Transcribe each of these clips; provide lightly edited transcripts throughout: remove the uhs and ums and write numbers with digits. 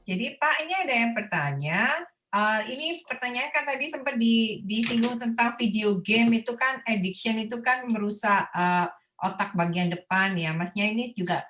Jadi Pak, ini ada yang bertanya, ini pertanyaan kan tadi sempat disinggung tentang video game itu kan, addiction itu kan merusak otak bagian depan ya. Masnya ini juga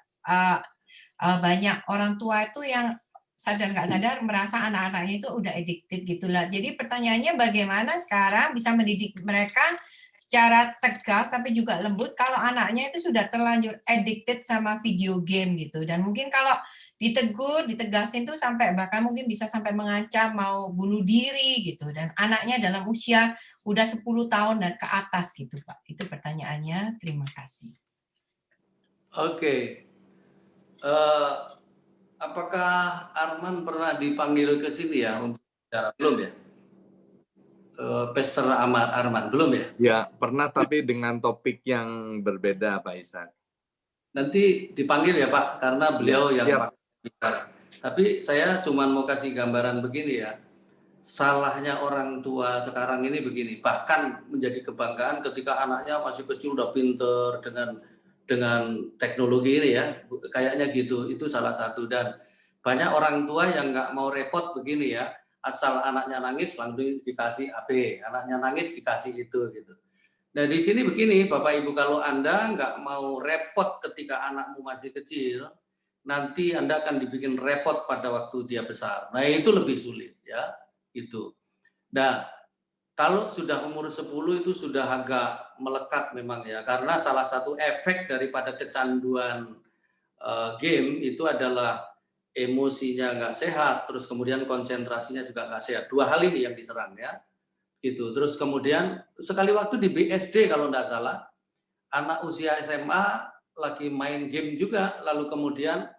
banyak orang tua itu yang sadar nggak sadar merasa anak-anaknya itu udah addicted gitulah. Jadi pertanyaannya bagaimana sekarang bisa mendidik mereka secara tegas tapi juga lembut kalau anaknya itu sudah terlanjur addicted sama video game gitu. Dan mungkin kalau ditegur, ditegasin tuh sampai bahkan mungkin bisa sampai mengancam mau bunuh diri gitu. Dan anaknya dalam usia udah 10 tahun dan ke atas gitu Pak. Itu pertanyaannya. Terima kasih. Oke. Apakah Arman pernah dipanggil ke sini ya untuk bicara? Belum ya? Pester Arman, belum ya? Ya, pernah tapi dengan topik yang berbeda Pak Ishak. Nanti dipanggil ya Pak, karena beliau ya, yang bicara. Tapi saya cuma mau kasih gambaran begini ya. Salahnya orang tua sekarang ini begini, bahkan menjadi kebanggaan ketika anaknya masih kecil udah pinter dengan teknologi ini ya, kayaknya gitu, itu salah satu. Dan banyak orang tua yang nggak mau repot begini ya, asal anaknya nangis langsung dikasih HP, anaknya nangis dikasih itu gitu. Nah di sini begini Bapak Ibu, kalau Anda nggak mau repot ketika anakmu masih kecil, nanti Anda akan dibikin repot pada waktu dia besar. Nah itu lebih sulit ya, itu. Nah kalau sudah umur 10 itu sudah agak melekat memang ya, karena salah satu efek daripada kecanduan game itu adalah emosinya nggak sehat, terus kemudian konsentrasinya juga nggak sehat. Dua hal ini yang diserang ya. Gitu. Terus kemudian sekali waktu di BSD kalau nggak salah, anak usia SMA lagi main game juga, lalu kemudian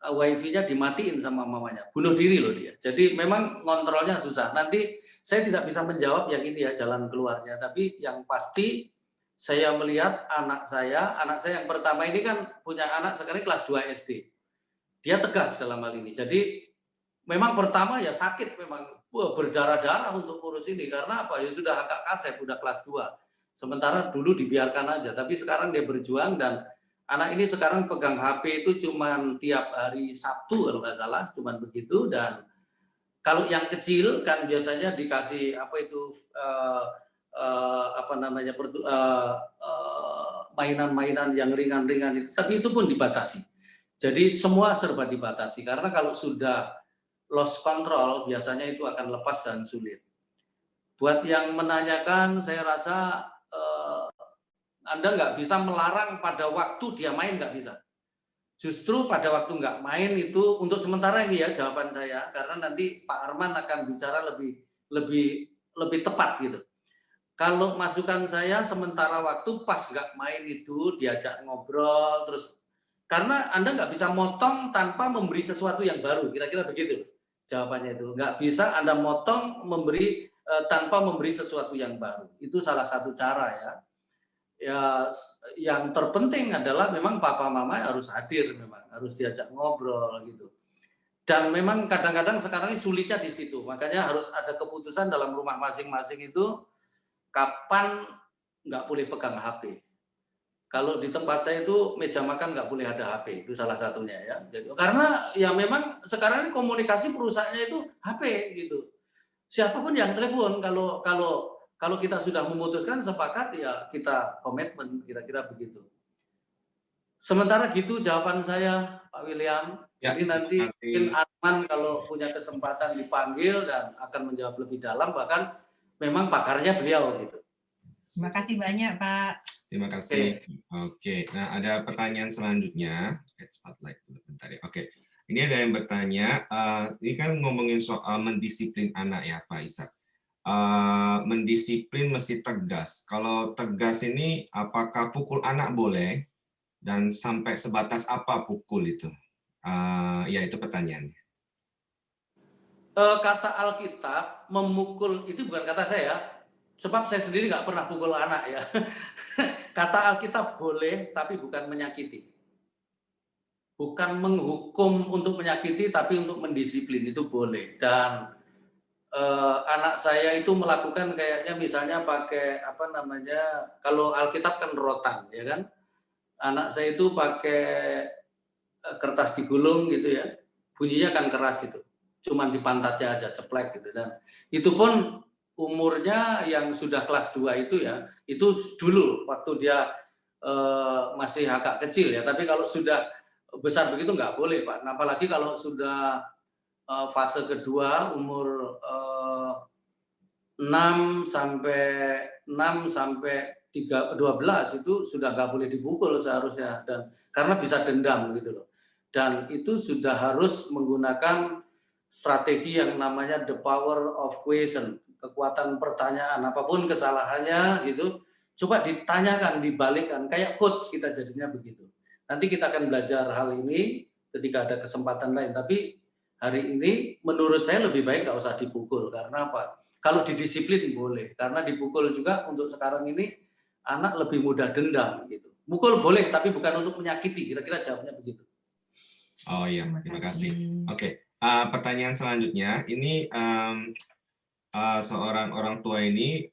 wifi-nya dimatiin sama mamanya, bunuh diri loh dia. Jadi memang ngontrolnya susah. Nanti saya tidak bisa menjawab yang ini ya jalan keluarnya, tapi yang pasti saya melihat anak saya yang pertama ini kan punya anak sekarang kelas 2 SD. Dia tegas dalam hal ini. Jadi memang pertama ya sakit, memang berdarah-darah untuk urus ini karena apa ya, sudah agak kasep, udah kelas 2. Sementara dulu dibiarkan aja, tapi sekarang dia berjuang. Dan anak ini sekarang pegang HP itu cuman tiap hari Sabtu kalau nggak salah, cuman begitu. Dan kalau yang kecil kan biasanya dikasih apa itu mainan-mainan yang ringan-ringan itu, tapi itu pun dibatasi. Jadi semua serba dibatasi karena kalau sudah lost control biasanya itu akan lepas dan sulit. Buat yang menanyakan, saya rasa Anda nggak bisa melarang pada waktu dia main, nggak bisa. Justru pada waktu nggak main itu untuk sementara ini ya jawaban saya, karena nanti Pak Arman akan bicara lebih tepat gitu. Kalau masukan saya sementara waktu pas nggak main itu diajak ngobrol terus, karena Anda nggak bisa motong tanpa memberi sesuatu yang baru, kira-kira begitu jawabannya. Itu nggak bisa Anda motong tanpa memberi sesuatu yang baru. Itu salah satu cara ya. Ya yang terpenting adalah memang papa mama harus hadir, memang harus diajak ngobrol gitu. Dan memang kadang-kadang sekarang ini sulitnya di situ, makanya harus ada keputusan dalam rumah masing-masing itu kapan nggak boleh pegang HP. Kalau di tempat saya itu meja makan nggak boleh ada HP, itu salah satunya ya. Jadi karena ya memang sekarang ini komunikasi perusahaannya itu HP gitu. Siapapun yang telepon, kalau kita sudah memutuskan sepakat ya kita komitmen, kira-kira begitu. Sementara gitu jawaban saya Pak William. Ya, jadi nanti mungkin Arman kalau punya kesempatan dipanggil dan akan menjawab lebih dalam, bahkan memang pakarnya beliau gitu. Terima kasih banyak Pak. Terima kasih. Oke. Nah ada pertanyaan selanjutnya. Spotlight bentar ya. Oke. Ini ada yang bertanya, ini kan ngomongin soal mendisiplin anak ya Pak Ishak. Mendisiplin mesti tegas. Kalau tegas ini apakah pukul anak boleh dan sampai sebatas apa pukul itu? Ya itu pertanyaannya. Kata Alkitab memukul itu bukan kata saya, sebab saya sendiri nggak pernah pukul anak ya. Kata Alkitab boleh tapi bukan menyakiti. Bukan menghukum untuk menyakiti, tapi untuk mendisiplin itu boleh. Dan anak saya itu melakukan kayaknya misalnya pakai apa namanya, kalau Alkitab kan rotan ya kan, anak saya itu pakai kertas digulung gitu ya, bunyinya kan keras itu. cuman di pantatnya aja ceplek gitu. Dan itu pun umurnya yang sudah kelas 2 itu ya, itu dulu waktu dia masih agak kecil ya. Tapi kalau sudah besar begitu nggak boleh Pak. Nah, apalagi kalau sudah fase kedua umur 6 sampai 12 itu sudah nggak boleh dipukul seharusnya, dan karena bisa dendam gitu loh. Dan itu sudah harus menggunakan strategi yang namanya the power of question, kekuatan pertanyaan. Apapun kesalahannya gitu, coba ditanyakan, dibalikkan, kayak coach kita jadinya begitu. Nanti kita akan belajar hal ini ketika ada kesempatan lain. Tapi hari ini menurut saya lebih baik nggak usah dipukul. Karena apa? Kalau didisiplin boleh, karena dipukul juga untuk sekarang ini anak lebih mudah dendam gitu. Mukul boleh, tapi bukan untuk menyakiti. Kira-kira jawabnya begitu. Oh iya, terima kasih. Oke, pertanyaan selanjutnya ini seorang orang tua ini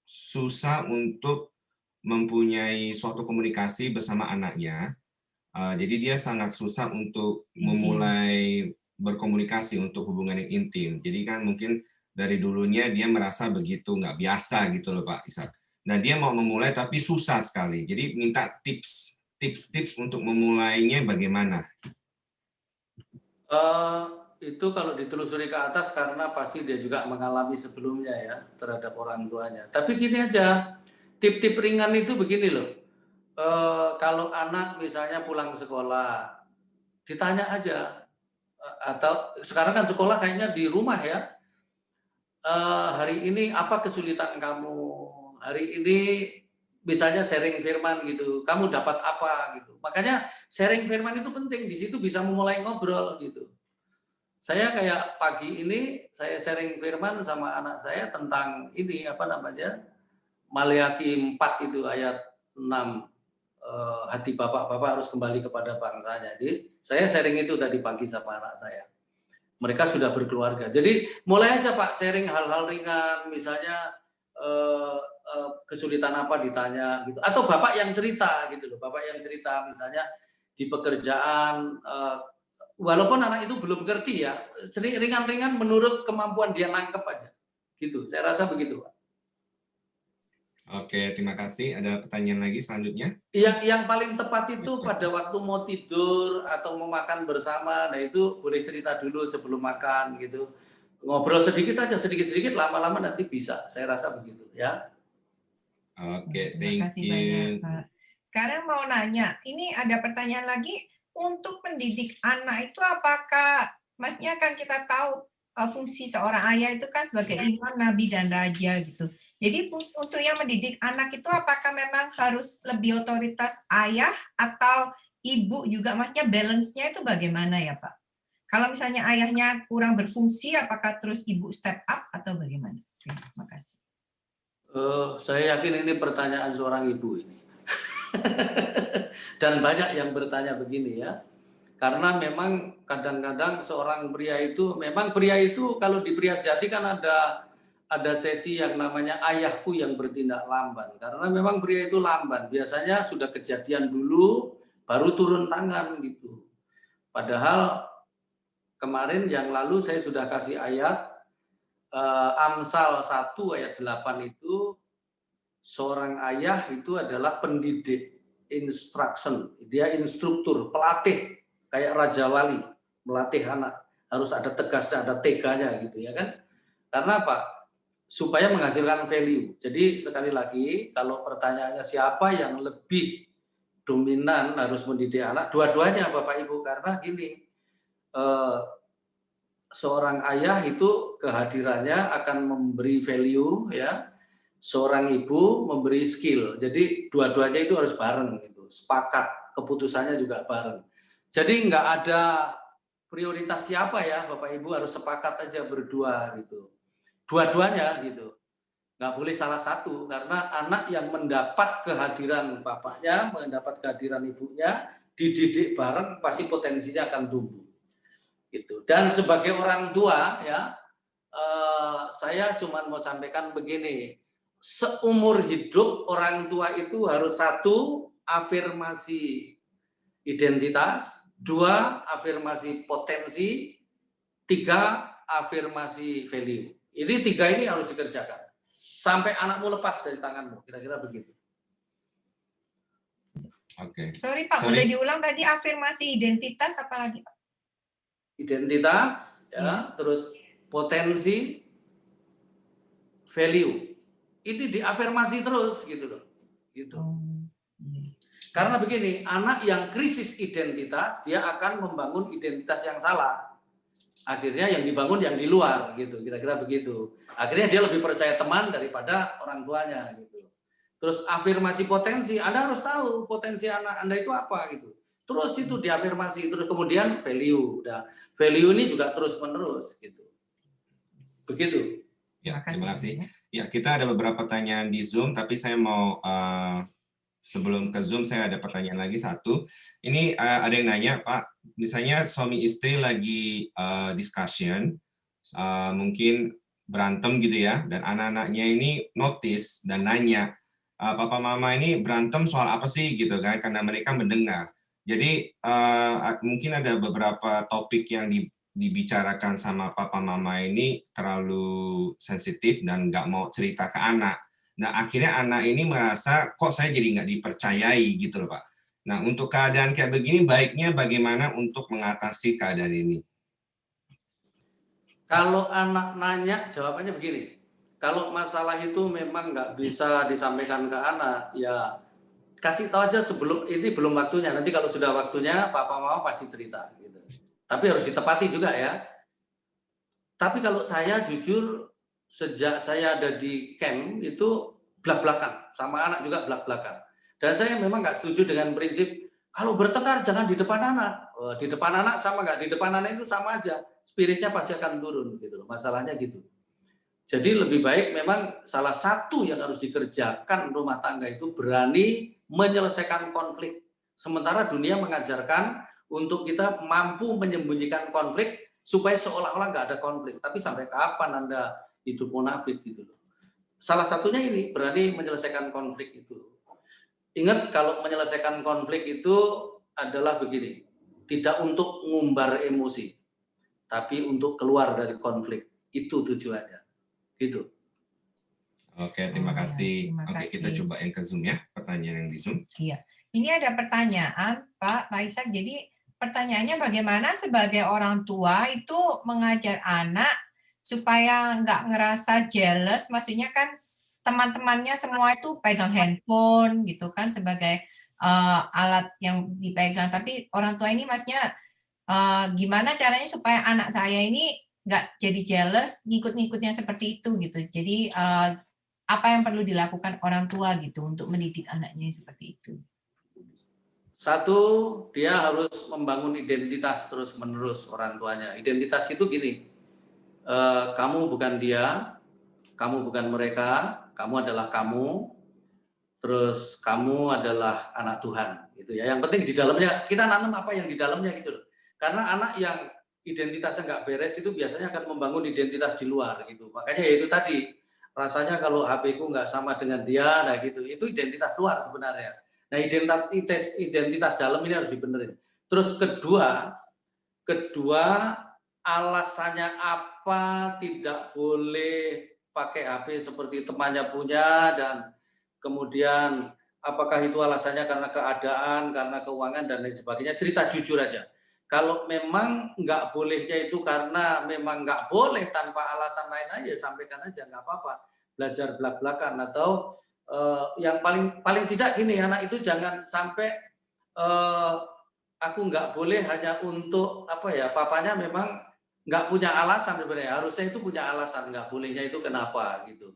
susah untuk mempunyai suatu komunikasi bersama anaknya. Jadi dia sangat susah untuk memulai berkomunikasi untuk hubungan yang intim. Jadi kan mungkin dari dulunya dia merasa begitu nggak biasa gitu loh Pak Ishak. Nah dia mau memulai tapi susah sekali. Jadi minta tips untuk memulainya bagaimana? Itu kalau ditelusuri ke atas karena pasti dia juga mengalami sebelumnya ya terhadap orang tuanya. Tapi gini aja, tip-tip ringan itu begini loh. Kalau anak misalnya pulang sekolah, ditanya aja. Atau sekarang kan sekolah kayaknya di rumah ya. Hari ini apa kesulitan kamu? Hari ini misalnya sharing firman gitu. Kamu dapat apa gitu. Makanya sharing firman itu penting. Di situ bisa memulai ngobrol gitu. Saya kayak pagi ini saya sharing firman sama anak saya tentang ini apa namanya? Maleakhi 4 itu ayat 6. Hati bapak-bapak harus kembali kepada bangsanya. Jadi saya sharing itu tadi pagi sama anak saya. Mereka sudah berkeluarga. Jadi mulai aja Pak sharing hal-hal ringan, misalnya kesulitan apa ditanya gitu. Atau bapak yang cerita gitu loh. Bapak yang cerita misalnya di pekerjaan, walaupun anak itu belum ngerti ya, ringan-ringan menurut kemampuan dia nangkep aja. Gitu. Saya rasa begitu Pak. Oke, terima kasih. Ada pertanyaan lagi selanjutnya? Yang paling tepat itu pada waktu mau tidur atau mau makan bersama, nah itu boleh cerita dulu sebelum makan gitu. Ngobrol sedikit aja, sedikit-sedikit, lama-lama nanti bisa. Saya rasa begitu ya. Oke, Terima kasih banyak Pak. Sekarang mau nanya, ini ada pertanyaan lagi, untuk mendidik anak itu apakah, maksudnya kan kita tahu fungsi seorang ayah itu kan sebagai imam, nabi, dan raja gitu. Jadi untuk yang mendidik anak itu apakah memang harus lebih otoritas ayah atau ibu juga, maksudnya balance-nya itu bagaimana ya Pak? Kalau misalnya ayahnya kurang berfungsi, apakah terus ibu step up atau bagaimana? Terima kasih. Saya yakin ini pertanyaan seorang ibu ini. Dan banyak yang bertanya begini ya. Karena memang kadang-kadang seorang pria itu, memang pria itu kalau di pria sejati kan ada sesi yang namanya ayahku yang bertindak lamban. Karena memang pria itu lamban. Biasanya sudah kejadian dulu, baru turun tangan gitu. Padahal kemarin yang lalu saya sudah kasih ayat, Amsal 1 ayat 8 itu, seorang ayah itu adalah pendidik, instruction. Dia instruktur, pelatih. Kayak Raja Wali, melatih anak. Harus ada tegasnya, ada teganya gitu ya kan. Karena apa? Supaya menghasilkan value. Jadi sekali lagi, kalau pertanyaannya siapa yang lebih dominan harus mendidik anak, dua-duanya Bapak Ibu. Karena gini, seorang ayah itu kehadirannya akan memberi value ya. Seorang ibu memberi skill. Jadi dua-duanya itu harus bareng gitu. Sepakat, keputusannya juga bareng. Jadi nggak ada prioritas siapa ya, Bapak Ibu harus sepakat aja berdua gitu. Dua-duanya gitu. Nggak boleh salah satu, karena anak yang mendapat kehadiran bapaknya, mendapat kehadiran ibunya, dididik bareng, pasti potensinya akan tumbuh. Gitu. Dan sebagai orang tua ya, saya cuma mau sampaikan begini, seumur hidup orang tua itu harus 1, afirmasi identitas, 2, afirmasi potensi, 3 afirmasi value. Ini 3 ini harus dikerjakan sampai anakmu lepas dari tanganmu, kira-kira begitu. Oke. Sorry Pak, boleh diulang tadi afirmasi identitas apa lagi Pak? Identitas, ya, terus potensi, value. Ini diafirmasi terus gitu loh. Gitu. Karena begini, anak yang krisis identitas, dia akan membangun identitas yang salah. Akhirnya yang dibangun yang di luar gitu, kira-kira begitu. Akhirnya dia lebih percaya teman daripada orang tuanya gitu. Terus afirmasi potensi, Anda harus tahu potensi anak Anda itu apa gitu. Terus itu diafirmasi, terus kemudian value. Nah, value ini juga terus-menerus gitu. Begitu. Ya, terima kasih. Ya, kita ada beberapa pertanyaan di Zoom, tapi saya mau sebelum ke Zoom saya ada pertanyaan lagi satu. Ini ada yang nanya, Pak, misalnya suami istri lagi discussion, mungkin berantem gitu ya, dan anak-anaknya ini notice dan nanya, papa mama ini berantem soal apa sih gitu kan, karena mereka mendengar. Jadi mungkin ada beberapa topik yang dibicarakan sama papa mama ini terlalu sensitif dan nggak mau cerita ke anak. Nah, akhirnya anak ini merasa, kok saya jadi nggak dipercayai gitu loh, Pak. Nah, untuk keadaan kayak begini, baiknya bagaimana untuk mengatasi keadaan ini? Kalau anak nanya, jawabannya begini. Kalau masalah itu memang nggak bisa disampaikan ke anak, ya kasih tahu aja sebelum, ini belum waktunya. Nanti kalau sudah waktunya, papa mama pasti cerita. Gitu. Tapi harus ditepati juga ya. Tapi kalau saya jujur, sejak saya ada di camp itu blak-blakan, sama anak juga blak-blakan. Dan saya memang nggak setuju dengan prinsip kalau bertengkar jangan di depan anak. Di depan anak sama nggak di depan anak itu sama aja, spiritnya pasti akan turun gitu loh. Masalahnya gitu. Jadi lebih baik memang salah satu yang harus dikerjakan rumah tangga itu berani menyelesaikan konflik. Sementara dunia mengajarkan untuk kita mampu menyembunyikan konflik supaya seolah-olah nggak ada konflik. Tapi sampai kapan Anda hidup munafik gitu loh. Salah satunya ini berani menyelesaikan konflik itu. Ingat kalau menyelesaikan konflik itu adalah begini, tidak untuk ngumbar emosi, tapi untuk keluar dari konflik. Itu tujuannya. Gitu. Oke, terima kasih. Terima Oke, kasih. kita coba yang ke Zoom ya, pertanyaan yang di Zoom. Iya. Ini ada pertanyaan, Pak Isaac. Jadi pertanyaannya bagaimana sebagai orang tua itu mengajar anak supaya nggak ngerasa jealous, maksudnya kan teman-temannya semua itu pegang handphone gitu kan sebagai alat yang dipegang, tapi orang tua ini maksudnya gimana caranya supaya anak saya ini nggak jadi jealous, ngikut-ngikutnya seperti itu gitu. Jadi apa yang perlu dilakukan orang tua gitu untuk mendidik anaknya seperti itu? Satu, dia harus membangun identitas terus-menerus orang tuanya. Identitas itu gini, kamu bukan dia, kamu bukan mereka, kamu adalah kamu, terus kamu adalah anak Tuhan. Gitu ya. Yang penting di dalamnya, kita nanam apa yang di dalamnya gitu. Karena anak yang identitasnya nggak beres itu biasanya akan membangun identitas di luar gitu. Makanya ya itu tadi, rasanya kalau HP-ku nggak sama dengan dia, nah gitu, itu identitas luar sebenarnya. Nah identitas dalam ini harus dibenerin. Terus kedua alasannya apa tidak boleh pakai HP seperti temannya punya, dan kemudian apakah itu alasannya karena keadaan, karena keuangan dan lain sebagainya. Cerita jujur aja. Kalau memang nggak bolehnya itu karena memang nggak boleh tanpa alasan lain aja, sampaikan aja, nggak apa-apa. Belajar belak-belakan atau yang paling tidak gini, anak itu jangan sampai aku nggak boleh hanya untuk apa ya, papanya memang nggak punya alasan sebenarnya, harusnya itu punya alasan, nggak bolehnya itu kenapa gitu.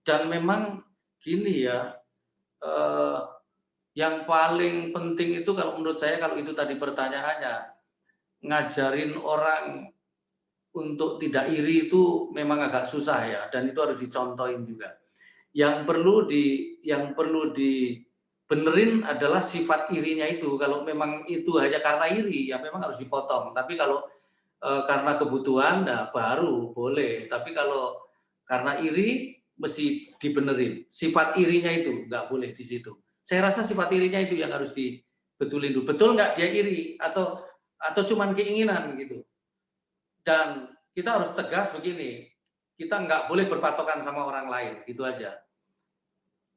Dan memang gini ya, yang paling penting itu kalau menurut saya, kalau itu tadi pertanyaannya, ngajarin orang untuk tidak iri itu memang agak susah ya, dan itu harus dicontohin juga. Yang perlu dibenerin adalah sifat irinya itu. Kalau memang itu hanya karena iri, ya memang harus dipotong. Tapi kalau karena kebutuhan, nah baru boleh. Tapi kalau karena iri, mesti dibenerin. Sifat irinya itu nggak boleh di situ. Saya rasa sifat irinya itu yang harus dibetulin dulu. Betul nggak dia iri atau cuman keinginan gitu. Dan kita harus tegas begini, kita nggak boleh berpatokan sama orang lain, gitu aja.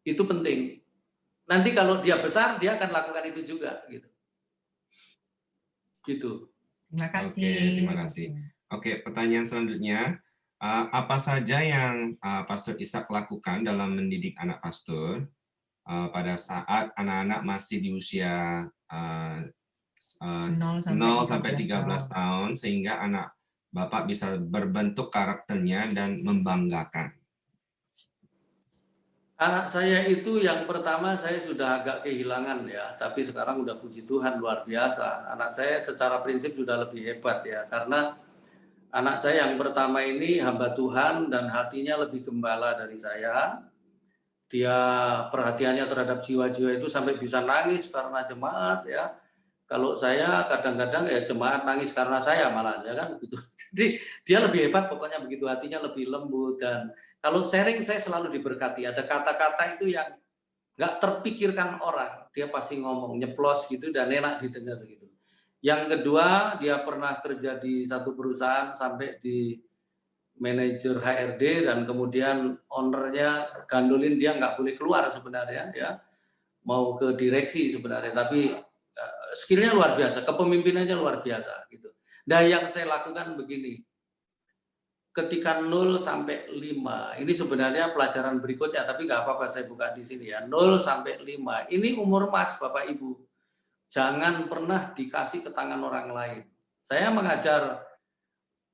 Itu penting. Nanti kalau dia besar, dia akan lakukan itu juga, gitu. Gitu. Terima kasih. Oke, terima kasih. Oke, pertanyaan selanjutnya, apa saja yang Pastor Ishak lakukan dalam mendidik anak pastor pada saat anak-anak masih di usia 0 sampai 13 tahun sehingga anak Bapak bisa berbentuk karakternya dan membanggakan? Anak saya itu yang pertama saya sudah agak kehilangan ya, tapi sekarang udah puji Tuhan luar biasa. Anak saya secara prinsip sudah lebih hebat ya, karena anak saya yang pertama ini hamba Tuhan dan hatinya lebih gembala dari saya. Dia perhatiannya terhadap jiwa-jiwa itu sampai bisa nangis karena jemaat ya. Kalau saya kadang-kadang ya jemaat nangis karena saya malah ya kan gitu. Jadi dia lebih hebat pokoknya begitu, hatinya lebih lembut. Dan kalau sharing saya selalu diberkati. Ada kata-kata itu yang nggak terpikirkan orang, dia pasti ngomong nyeplos gitu dan enak didengar gitu. Yang kedua, dia pernah kerja di satu perusahaan sampai di manajer HRD dan kemudian ownernya gandolin dia nggak boleh keluar sebenarnya ya, mau ke direksi sebenarnya, tapi skillnya luar biasa, kepemimpinannya luar biasa gitu. Nah yang saya lakukan begini, ketika 0 sampai 5, ini sebenarnya pelajaran berikutnya, tapi nggak apa-apa saya buka di sini ya. 0 sampai 5, ini umur emas Bapak Ibu. Jangan pernah dikasih ke tangan orang lain. Saya mengajar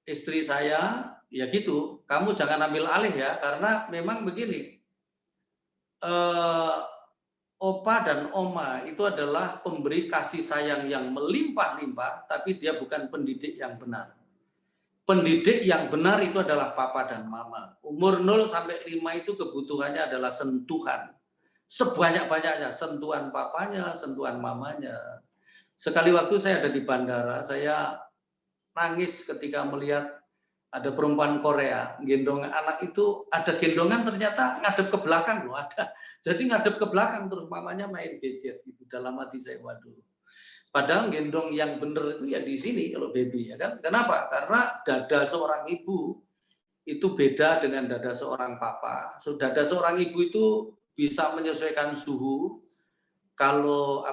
istri saya, ya gitu, kamu jangan ambil alih ya, karena memang begini, opa dan oma itu adalah pemberi kasih sayang yang melimpah-limpah, tapi dia bukan pendidik yang benar. Pendidik yang benar itu adalah papa dan mama. Umur 0 sampai 5 itu kebutuhannya adalah sentuhan. Sebanyak-banyaknya, sentuhan papanya, sentuhan mamanya. Sekali waktu saya ada di bandara, saya nangis ketika melihat ada perempuan Korea gendong anak itu, ada gendongan ternyata ngadep ke belakang loh, ada. Jadi ngadep ke belakang terus mamanya main gadget gitu. Dalam hati saya, waduh. Padahal gendong yang bener itu ya di sini kalau baby ya kan. Kenapa? Karena dada seorang ibu itu beda dengan dada seorang papa. So, dada seorang ibu itu bisa menyesuaikan suhu. Kalau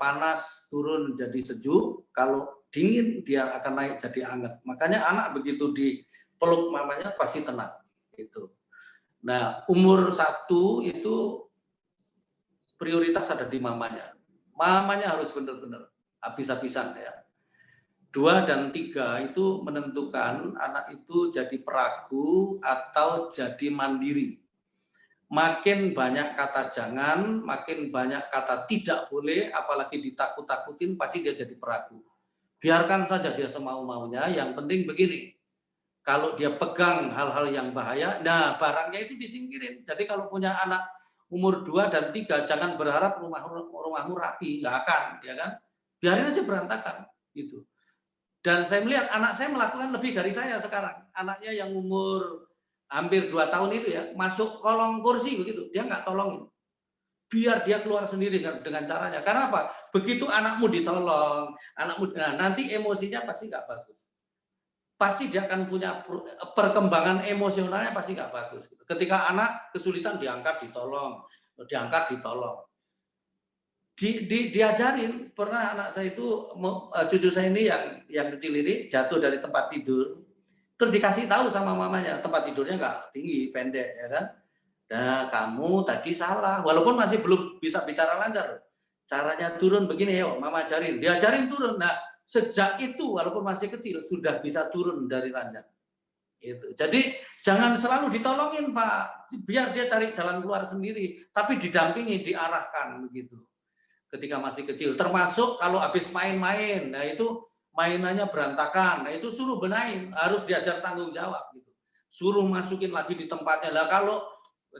panas turun jadi sejuk, kalau dingin dia akan naik jadi hangat. Makanya anak begitu dipeluk mamanya pasti tenang gitu. Nah, umur 1 itu prioritas ada di mamanya. Mamanya harus benar-benar habis-habisan ya. 2 dan 3 itu menentukan anak itu jadi peragu atau jadi mandiri. Makin banyak kata jangan, makin banyak kata tidak boleh, apalagi ditakut-takutin, pasti dia jadi peragu. Biarkan saja dia semau-maunya, yang penting begini, kalau dia pegang hal-hal yang bahaya, nah barangnya itu disingkirin. Jadi kalau punya anak umur 2 dan 3, jangan berharap rumahmu rapi, nggak akan, ya kan? Biarin aja berantakan, gitu. Dan saya melihat anak saya melakukan lebih dari saya sekarang. Anaknya yang umur hampir 2 tahun itu ya, masuk kolong kursi begitu, dia nggak tolongin. Biar dia keluar sendiri dengan caranya. Karena apa? Begitu anakmu ditolong, nanti emosinya pasti nggak bagus. Pasti dia akan punya perkembangan emosionalnya pasti nggak bagus. Ketika anak kesulitan diangkat ditolong. Diajarin, pernah anak saya itu, cucu saya ini yang kecil ini jatuh dari tempat tidur, terus dikasih tahu sama mamanya, tempat tidurnya nggak tinggi, pendek ya kan. Nah, kamu tadi salah, walaupun masih belum bisa bicara lancar. Caranya turun begini, yuk mama ajarin. Diajarin turun. Nah, sejak itu walaupun masih kecil sudah bisa turun dari ranjang. Itu. Jadi jangan selalu ditolongin, Pak. Biar dia cari jalan keluar sendiri, tapi didampingi, diarahkan begitu. Ketika masih kecil, termasuk kalau habis main-main, nah itu mainannya berantakan, nah itu suruh benahin, harus diajar tanggung jawab gitu. Suruh masukin lagi di tempatnya. Lah kalau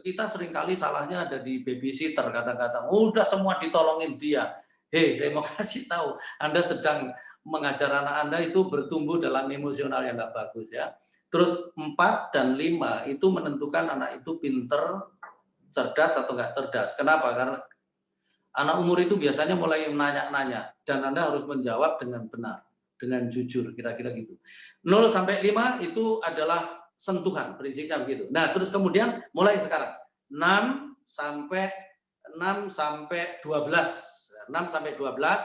kita seringkali salahnya ada di babysitter, kadang-kadang udah semua ditolongin dia. Hei, saya mau kasih tahu, Anda sedang mengajar anak Anda itu bertumbuh dalam emosional yang nggak bagus ya. Terus 4 dan 5 itu menentukan anak itu pinter, cerdas atau nggak cerdas. Kenapa? Karena anak umur itu biasanya mulai nanya-nanya dan Anda harus menjawab dengan benar. dengan jujur, kira-kira gitu. 0 sampai 5 itu adalah sentuhan, prinsipnya begitu. Nah, terus kemudian mulai sekarang 6 sampai 12. 6 sampai 12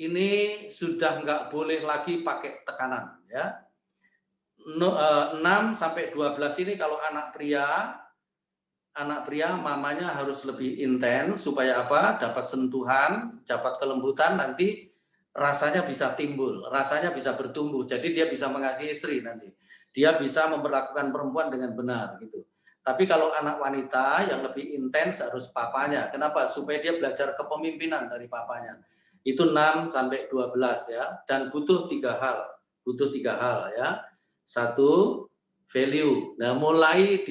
ini sudah nggak boleh lagi pakai tekanan, ya. 6 sampai 12 ini kalau anak pria mamanya harus lebih intens supaya apa? Dapat sentuhan, dapat kelembutan, nanti rasanya bisa timbul, rasanya bisa bertumbuh. Jadi dia bisa mengasihi istri nanti. Dia bisa memperlakukan perempuan dengan benar gitu. Tapi kalau anak wanita yang lebih intens harus papanya. Kenapa? Supaya dia belajar kepemimpinan dari papanya. Itu 6 sampai 12 ya. Dan butuh 3 hal. Butuh 3 hal ya. 1, value. Nah, mulai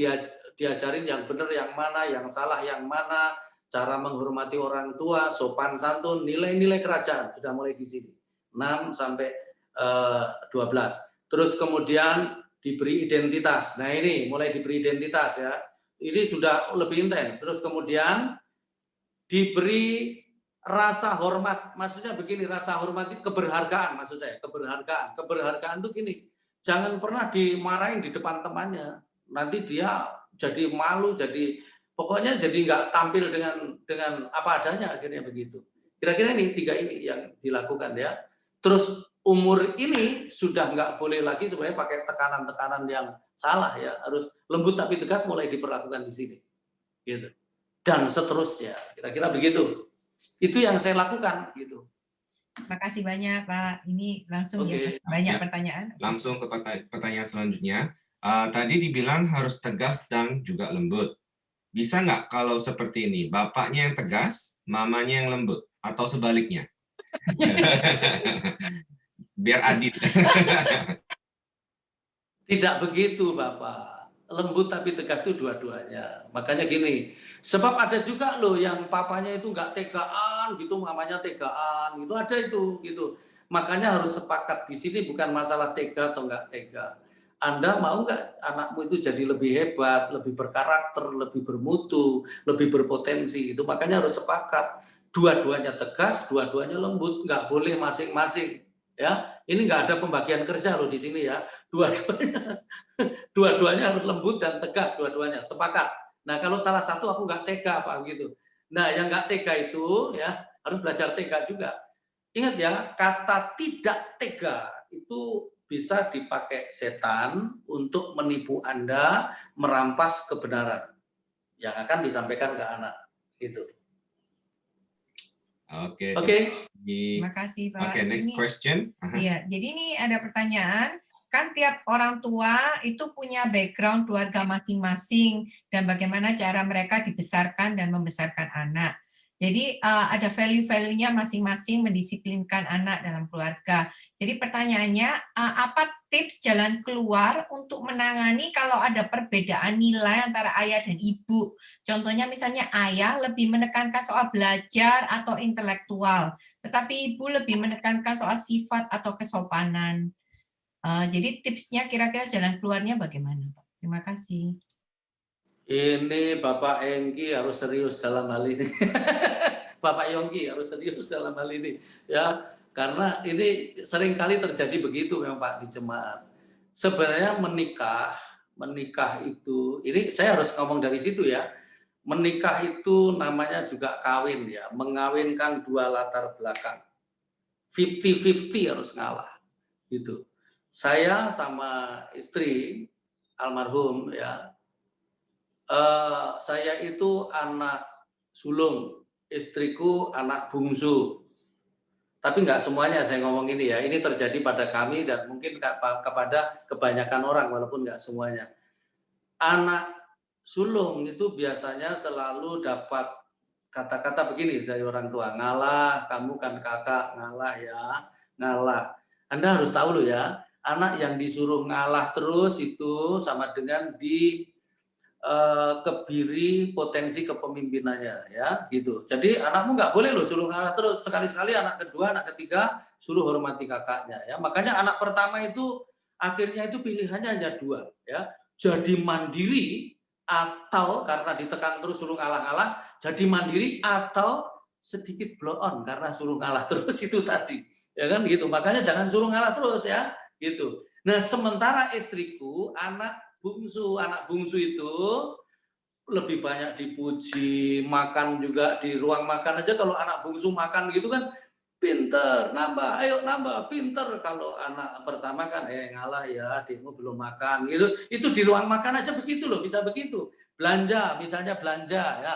diajarin yang benar yang mana, yang salah yang mana, cara menghormati orang tua, sopan santun, nilai-nilai kerajaan sudah mulai di sini. 6 sampai 12. Terus kemudian diberi identitas. Nah, ini mulai diberi identitas ya. Ini sudah lebih intens. Terus kemudian diberi rasa hormat. Maksudnya begini, rasa hormat itu keberhargaan maksud saya, keberhargaan. Keberhargaan itu gini, jangan pernah dimarahin di depan temannya. Nanti dia jadi malu, pokoknya jadi nggak tampil dengan apa adanya, akhirnya begitu. Kira-kira ini 3 ini yang dilakukan ya. Terus umur ini sudah nggak boleh lagi sebenarnya pakai tekanan-tekanan yang salah ya, harus lembut tapi tegas mulai diperlakukan di sini, gitu. Dan seterusnya, kira-kira begitu. Itu yang saya lakukan, gitu. Terima kasih banyak Pak. Ini langsung Oke. ya banyak Ya. pertanyaan. Langsung ke pertanyaan selanjutnya. Tadi dibilang harus tegas dan juga lembut. Bisa nggak kalau seperti ini, bapaknya yang tegas, mamanya yang lembut, atau sebaliknya? Biar adil. Tidak begitu, Bapak. Lembut tapi tegas itu dua-duanya. Makanya gini, sebab ada juga loh yang papanya itu nggak tegaan gitu, mamanya tegaan gitu, ada itu gitu. Makanya harus sepakat di sini bukan masalah tega atau nggak tega. Anda mau nggak anakmu itu jadi lebih hebat, lebih berkarakter, lebih bermutu, lebih berpotensi itu. Makanya harus sepakat. Dua-duanya tegas, dua-duanya lembut, nggak boleh masing-masing. Ya, ini nggak ada pembagian kerja loh di sini ya. Dua-duanya harus lembut dan tegas, dua-duanya sepakat. Nah, kalau salah satu aku nggak tega apa gitu. Nah, yang nggak tega itu ya harus belajar tega juga. Ingat ya, kata tidak tega itu bisa dipakai setan untuk menipu Anda, merampas kebenaran yang akan disampaikan ke anak. Gitu. Oke. Terima kasih Pak. Oke, next question. Iya, jadi ini ada pertanyaan. Kan tiap orang tua itu punya background keluarga masing-masing dan bagaimana cara mereka dibesarkan dan membesarkan anak. Jadi ada value-value-nya masing-masing mendisiplinkan anak dalam keluarga. Jadi pertanyaannya, apa tips jalan keluar untuk menangani kalau ada perbedaan nilai antara ayah dan ibu? Contohnya misalnya ayah lebih menekankan soal belajar atau intelektual, tetapi ibu lebih menekankan soal sifat atau kesopanan. Jadi tipsnya kira-kira jalan keluarnya bagaimana, Pak? Terima kasih. Ini Bapak Engki harus serius dalam hal ini. Bapak Yongki harus serius dalam hal ini, ya, karena ini seringkali terjadi begitu memang Pak di jemaat. Sebenarnya menikah itu, ini saya harus ngomong dari situ ya. Menikah itu namanya juga kawin ya, mengawinkan dua latar belakang. 50-50 harus ngalah, gitu. Saya sama istri almarhum ya. Saya itu anak sulung, istriku anak bungsu. Tapi nggak semuanya saya ngomong ini ya. Ini terjadi pada kami dan mungkin kepada kebanyakan orang walaupun nggak semuanya. Anak sulung itu biasanya selalu dapat kata-kata begini dari orang tua. Ngalah, kamu kan kakak, ngalah ya, ngalah. Anda harus tahu loh ya, anak yang disuruh ngalah terus itu sama dengan kebiri potensi kepemimpinannya ya gitu. Jadi anakmu nggak boleh loh suruh ngalah terus, sekali-sekali anak kedua, anak ketiga suruh hormati kakaknya ya. Makanya anak pertama itu akhirnya itu pilihannya hanya 2 ya. Jadi mandiri atau karena ditekan terus suruh ngalah-ngalah, jadi mandiri atau sedikit blow on karena suruh ngalah terus itu tadi. Ya kan gitu. Makanya jangan suruh ngalah terus ya, gitu. Nah, sementara istriku anak bungsu itu lebih banyak dipuji, makan juga di ruang makan aja kalau anak bungsu makan gitu kan pinter, nambah, ayo nambah, pinter. Kalau anak pertama kan, ngalah ya, adikmu belum makan. Gitu. Itu di ruang makan aja begitu loh, bisa begitu. Belanja, misalnya belanja ya.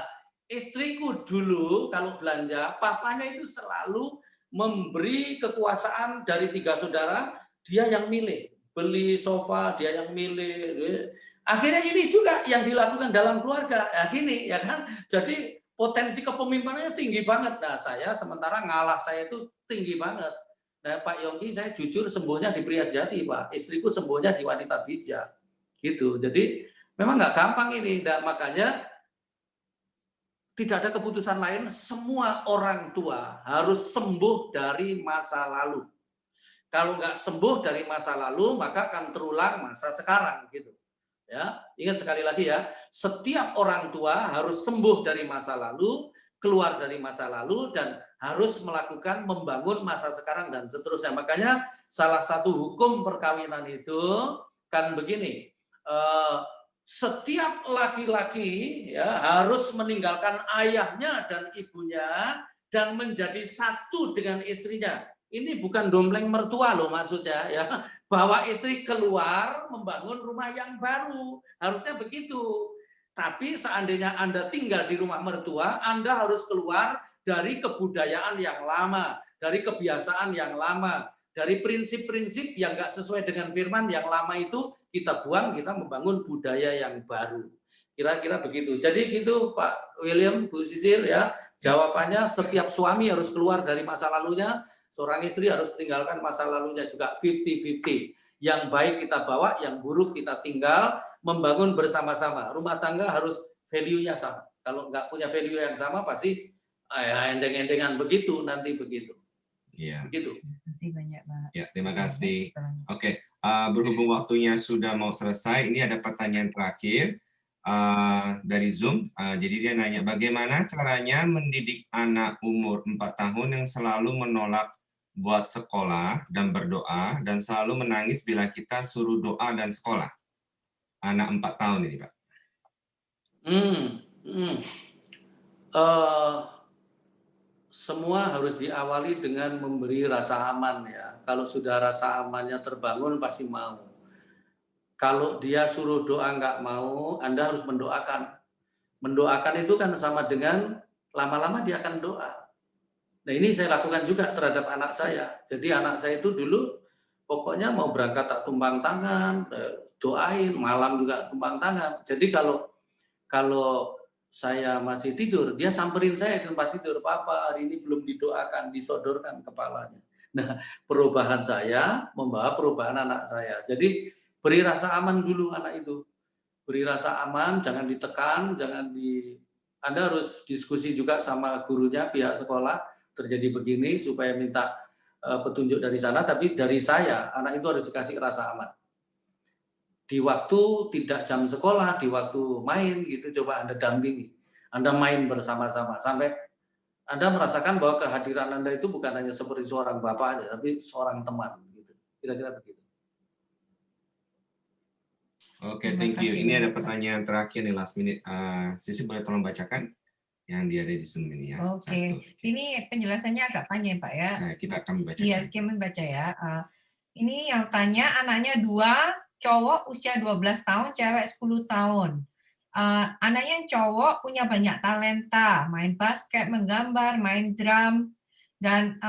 Istriku dulu kalau belanja, papanya itu selalu memberi kekuasaan dari 3 saudara, dia yang milih. Beli sofa, dia yang milih. Akhirnya ini juga yang dilakukan dalam keluarga. Ya gini, ya kan? Jadi potensi kepemimpinannya tinggi banget. Nah, saya sementara ngalah saya itu tinggi banget. Nah, Pak Yongki, saya jujur sembuhnya di pria sejati, Pak. Istriku sembuhnya di wanita bijak. Gitu. Jadi, memang nggak gampang ini. Nah, makanya tidak ada keputusan lain. Semua orang tua harus sembuh dari masa lalu. Kalau nggak sembuh dari masa lalu, maka akan terulang masa sekarang. Gitu. Ya, ingat sekali lagi ya, setiap orang tua harus sembuh dari masa lalu, keluar dari masa lalu, dan harus melakukan membangun masa sekarang dan seterusnya. Makanya salah satu hukum perkawinan itu kan begini, setiap laki-laki ya harus meninggalkan ayahnya dan ibunya dan menjadi satu dengan istrinya. Ini bukan dompleng mertua loh maksudnya ya. Bahwa istri keluar membangun rumah yang baru. Harusnya begitu. Tapi seandainya Anda tinggal di rumah mertua, Anda harus keluar dari kebudayaan yang lama, dari kebiasaan yang lama, dari prinsip-prinsip yang nggak sesuai dengan firman yang lama itu kita buang, kita membangun budaya yang baru. Kira-kira begitu. Jadi gitu Pak William, Bu Sisil ya. Jawabannya setiap suami harus keluar dari masa lalunya, seorang istri harus tinggalkan masa lalunya juga 50-50. Yang baik kita bawa, yang buruk kita tinggal, membangun bersama-sama. Rumah tangga harus value-nya sama. Kalau nggak punya value yang sama, pasti endeng-endengan begitu, nanti begitu. Iya. Begitu. Terima kasih banyak, Pak. Ya, terima kasih. Oke, berhubung waktunya sudah mau selesai, ini ada pertanyaan terakhir dari Zoom. Jadi dia nanya, bagaimana caranya mendidik anak umur 4 tahun yang selalu menolak buat sekolah dan berdoa dan selalu menangis bila kita suruh doa dan sekolah? Anak 4 tahun ini, Pak. Semua harus diawali dengan memberi rasa aman ya. Kalau sudah rasa amannya terbangun pasti mau. Kalau dia suruh doa nggak mau, Anda harus mendoakan. Mendoakan itu kan sama dengan lama-lama dia akan doa. Nah ini saya lakukan juga terhadap anak saya. Jadi anak saya itu dulu pokoknya mau berangkat tak tumpang tangan, doain, malam juga tumpang tangan. Jadi kalau saya masih tidur, dia samperin saya di tempat tidur, Papa hari ini belum didoakan, disodorkan kepalanya. Nah perubahan saya membawa perubahan anak saya. Jadi beri rasa aman dulu anak itu. Beri rasa aman, jangan ditekan, Anda harus diskusi juga sama gurunya, pihak sekolah, terjadi begini supaya minta petunjuk dari sana, tapi dari saya anak itu harus dikasih rasa aman. Di waktu tidak jam sekolah, di waktu main gitu, coba Anda dampingi, Anda main bersama-sama sampai Anda merasakan bahwa kehadiran Anda itu bukan hanya seperti seorang bapak aja, tapi seorang teman gitu. Kira-kira begitu. Oke, thank you. Ini ada pertanyaan terakhir nih, last minute. Sisi boleh tolong bacakan yang dia ada di Zoom ini ya. Oke. Ini penjelasannya agak panjang Pak ya. Nah, kami bacakan. Iya, kami baca ya. Ini yang tanya anaknya 2, cowok usia 12 tahun, cewek 10 tahun. Anaknya yang cowok punya banyak talenta, main basket, menggambar, main drum, dan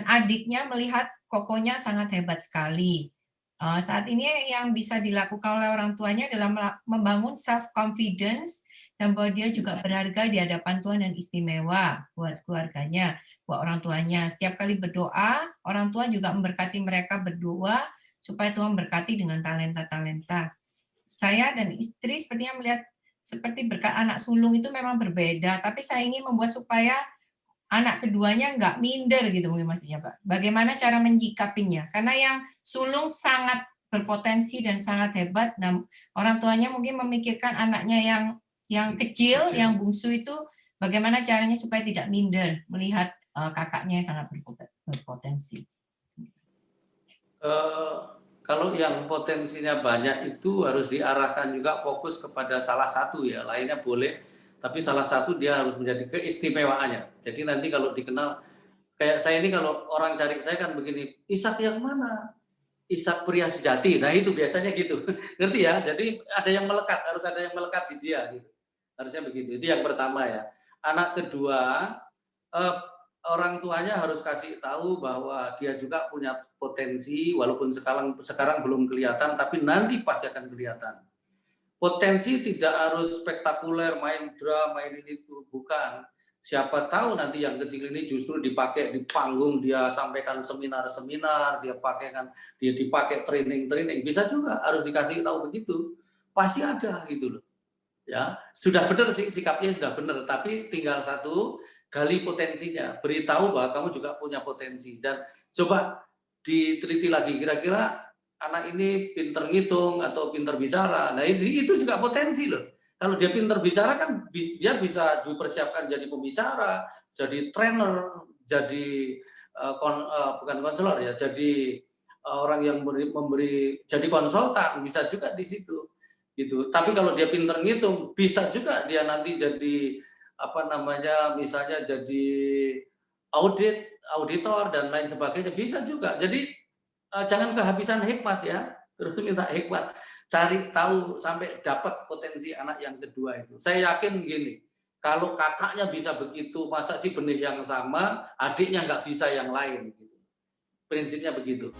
adiknya melihat kokonya sangat hebat sekali. Saat ini yang bisa dilakukan oleh orang tuanya adalah membangun self-confidence dan bahwa dia juga berharga di hadapan Tuhan dan istimewa buat keluarganya, buat orang tuanya. Setiap kali berdoa, orang tua juga memberkati mereka berdua supaya Tuhan berkati dengan talenta-talenta. Saya dan istri sepertinya melihat seperti berkat anak sulung itu memang berbeda, tapi saya ingin membuat supaya anak keduanya nggak minder gitu mungkin maksudnya Pak. Bagaimana cara menyikapinya? Karena yang sulung sangat berpotensi dan sangat hebat, dan orang tuanya mungkin memikirkan anaknya yang kecil, yang bungsu itu Bagaimana caranya supaya tidak minder melihat kakaknya yang sangat berpotensi? Kalau yang potensinya banyak itu harus diarahkan juga fokus kepada salah satu ya, lainnya boleh, tapi salah satu dia harus menjadi keistimewaannya. Jadi nanti kalau dikenal, kayak saya ini kalau orang cari saya kan begini, Ishak yang mana? Ishak pria sejati. Nah itu biasanya gitu, ngerti ya? Jadi ada yang melekat, harus ada yang melekat di dia gitu. Harusnya begitu. Itu yang pertama ya. Anak kedua, eh, orang tuanya harus kasih tahu bahwa dia juga punya potensi, walaupun sekarang belum kelihatan, tapi nanti pasti akan kelihatan. Potensi tidak harus spektakuler, main drum, main ini itu, bukan. Siapa tahu nanti yang kecil ini justru dipakai di panggung, dia sampaikan seminar-seminar, dia dipakai training-training, bisa juga, harus dikasih tahu begitu. Pasti ada gitu loh. Ya, sudah benar sih, sikapnya sudah benar, tapi tinggal satu, gali potensinya, beritahu bahwa kamu juga punya potensi, dan coba diteliti lagi, kira-kira anak ini pinter ngitung atau pinter bicara. Nah itu juga potensi loh. Kalau dia pinter bicara kan dia bisa dipersiapkan jadi pembicara, jadi trainer, jadi bukan konselor ya, jadi orang yang memberi jadi konsultan, bisa juga di situ gitu. Tapi kalau dia pinter ngitung, bisa juga dia nanti jadi apa namanya, misalnya jadi auditor dan lain sebagainya, bisa juga. Jadi jangan kehabisan hikmat ya, terus minta hikmat, cari tahu sampai dapat potensi anak yang kedua itu. Saya yakin gini, kalau kakaknya bisa begitu, masa sih benih yang sama, adiknya nggak bisa yang lain gitu. Prinsipnya begitu.